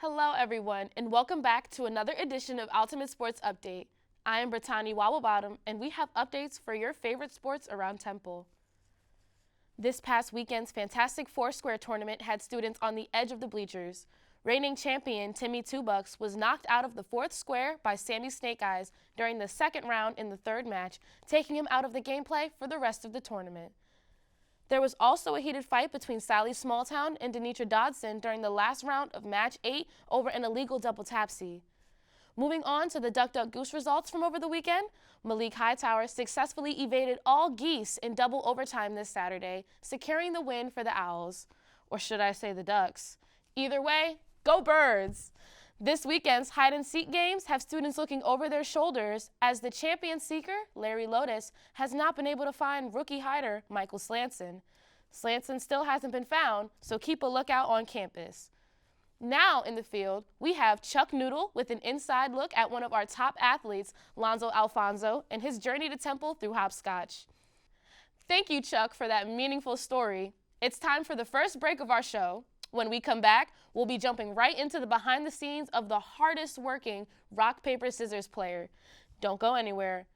Hello everyone, and welcome back to another edition of Ultimate Sports Update. I am Brittany Wobblebottom, and we have updates for your favorite sports around Temple. This past weekend's Fantastic Foursquare tournament had students on the edge of the bleachers. Reigning champion Timmy Two Bucks was knocked out of the fourth square by Sammy Snake Eyes during the second round in the third match, taking him out of the gameplay for the rest of the tournament. There was also a heated fight between Sally Smalltown and Denitra Dodson during the last round of match 8 over an illegal double tapsy. Moving on to the Duck Duck Goose results from over the weekend, Malik Hightower successfully evaded all geese in double overtime this Saturday, securing the win for the Owls. Or should I say the Ducks? Either way, go Birds! This weekend's hide-and-seek games have students looking over their shoulders as the champion seeker, Larry Lotus, has not been able to find rookie hider Michael Slanson. Slanson still hasn't been found, so keep a lookout on campus. Now in the field, we have Chuck Noodle with an inside look at one of our top athletes, Lonzo Alfonso, and his journey to Temple through hopscotch. Thank you, Chuck, for that meaningful story. It's time for the first break of our show. When we come back, we'll be jumping right into the behind the scenes of the hardest working rock, paper, scissors player. Don't go anywhere.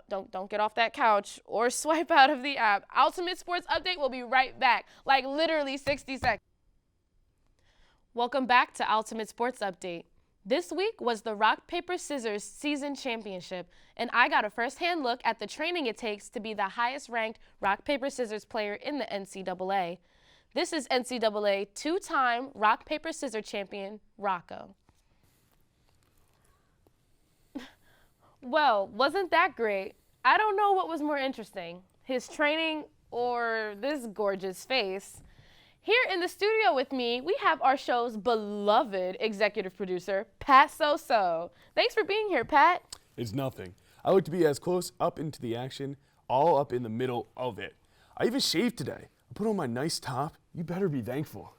Don't get off that couch or swipe out of the app. Ultimate Sports Update will be right back, like literally 60 seconds. Welcome back to Ultimate Sports Update. This week was the Rock, Paper, Scissors Season Championship, and I got a first-hand look at the training it takes to be the highest-ranked Rock, Paper, Scissors player in the NCAA. This is NCAA two-time Rock, Paper, Scissors champion, Rocco. Well, wasn't that great? I don't know what was more interesting, his training or this gorgeous face. Here in the studio with me, we have our show's beloved executive producer, Pat So-So. Thanks for being here, Pat. It's nothing. I like to be as close up into the action, all up in the middle of it. I even shaved today. I put on my nice top. You better be thankful.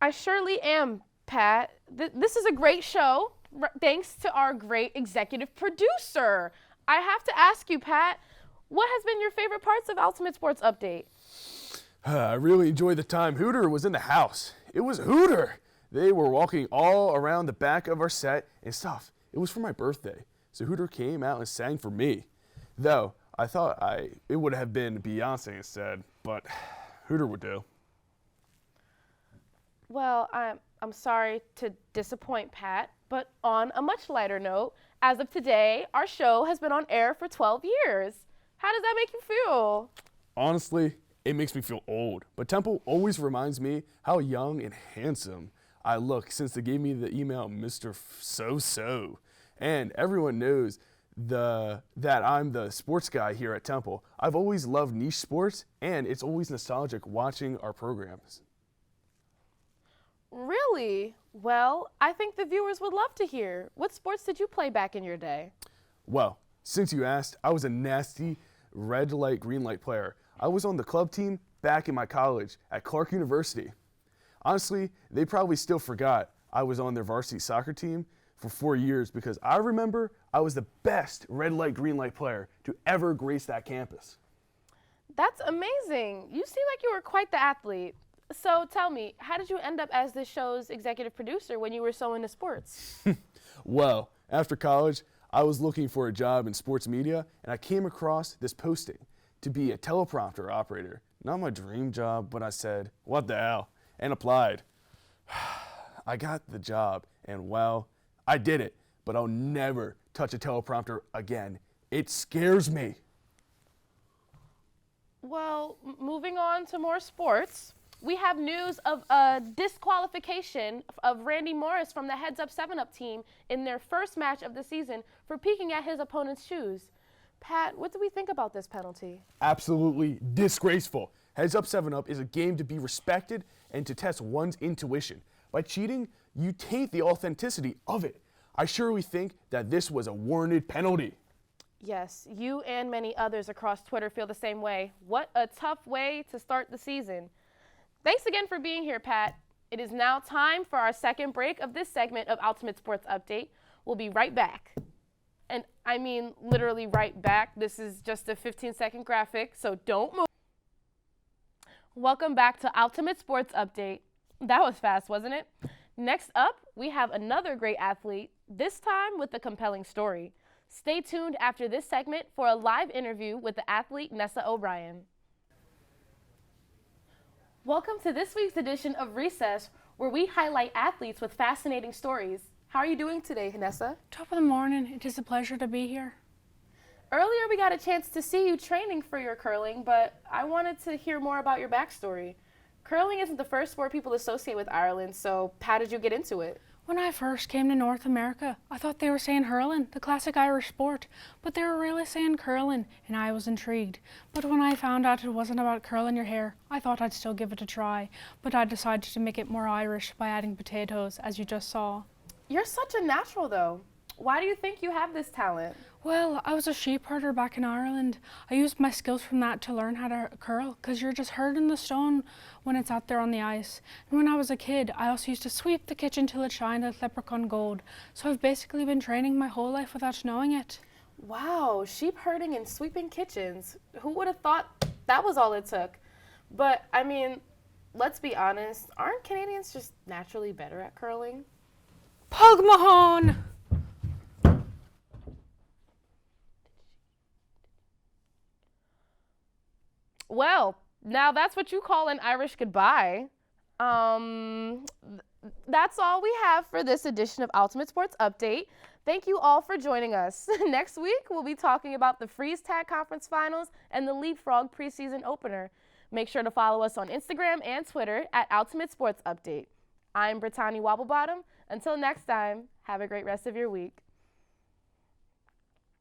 I surely am, Pat. This is a great show, thanks to our great executive producer. I have to ask you, Pat, what has been your favorite parts of Ultimate Sports Update? I really enjoyed the time Hooter was in the house. It was Hooter. They were walking all around the back of our set and stuff. It was for my birthday, so Hooter came out and sang for me. Though, I thought it would have been Beyonce instead, but Hooter would do. Well, I'm sorry to disappoint Pat, but on a much lighter note, as of today, our show has been on air for 12 years. How does that make you feel? Honestly, it makes me feel old, but Temple always reminds me how young and handsome I look since they gave me the email Mr. So-So. And everyone knows that I'm the sports guy here at Temple. I've always loved niche sports, and it's always nostalgic watching our programs. Really? Well, I think the viewers would love to hear. What sports did you play back in your day? Well, since you asked, I was a nasty red light, green light player. I was on the club team back in my college at Clark University. Honestly, they probably still forgot I was on their varsity soccer team for 4 years because I remember I was the best red light, green light player to ever grace that campus. That's amazing. You seem like you were quite the athlete. So tell me, how did you end up as this show's executive producer when you were so into sports? Well, after college, I was looking for a job in sports media, and I came across this posting to be a teleprompter operator. Not my dream job, but I said, what the hell, and applied. I got the job, and well, I did it, but I'll never touch a teleprompter again. It scares me. Well, moving on to more sports, we have news of a disqualification of Randy Morris from the Heads Up 7-Up team in their first match of the season for peeking at his opponent's shoes. Pat, what do we think about this penalty? Absolutely disgraceful. Heads Up 7-Up is a game to be respected and to test one's intuition. By cheating, you taint the authenticity of it. I surely think that this was a warranted penalty. Yes, you and many others across Twitter feel the same way. What a tough way to start the season. Thanks again for being here, Pat. It is now time for our second break of this segment of Ultimate Sports Update. We'll be right back. And I mean literally right back. This is just a 15-second graphic, so don't move. Welcome back to Ultimate Sports Update. That was fast, wasn't it? Next up, we have another great athlete, this time with a compelling story. Stay tuned after this segment for a live interview with the athlete Nessa O'Brien. Welcome to this week's edition of Recess, where we highlight athletes with fascinating stories. How are you doing today, Nessa? Top of the morning. It is a pleasure to be here. Earlier, we got a chance to see you training for your curling, but I wanted to hear more about your backstory. Curling isn't the first sport people associate with Ireland, so how did you get into it? When I first came to North America, I thought they were saying hurling, the classic Irish sport, but they were really saying curling, and I was intrigued. But when I found out it wasn't about curling your hair, I thought I'd still give it a try, but I decided to make it more Irish by adding potatoes, as you just saw. You're such a natural, though. Why do you think you have this talent? Well, I was a sheep herder back in Ireland. I used my skills from that to learn how to curl, because you're just herding the stone when it's out there on the ice. And when I was a kid, I also used to sweep the kitchen till it shined like leprechaun gold. So I've basically been training my whole life without knowing it. Wow, sheep herding and sweeping kitchens. Who would have thought that was all it took? But, I mean, let's be honest, aren't Canadians just naturally better at curling? Pug Mahone! Well, now that's what you call an Irish goodbye. That's all we have for this edition of Ultimate Sports Update. Thank you all for joining us. Next week, we'll be talking about the Freeze Tag Conference Finals and the Leapfrog preseason opener. Make sure to follow us on Instagram and Twitter at Ultimate Sports Update. I'm Brittany Wobblebottom. Until next time, have a great rest of your week.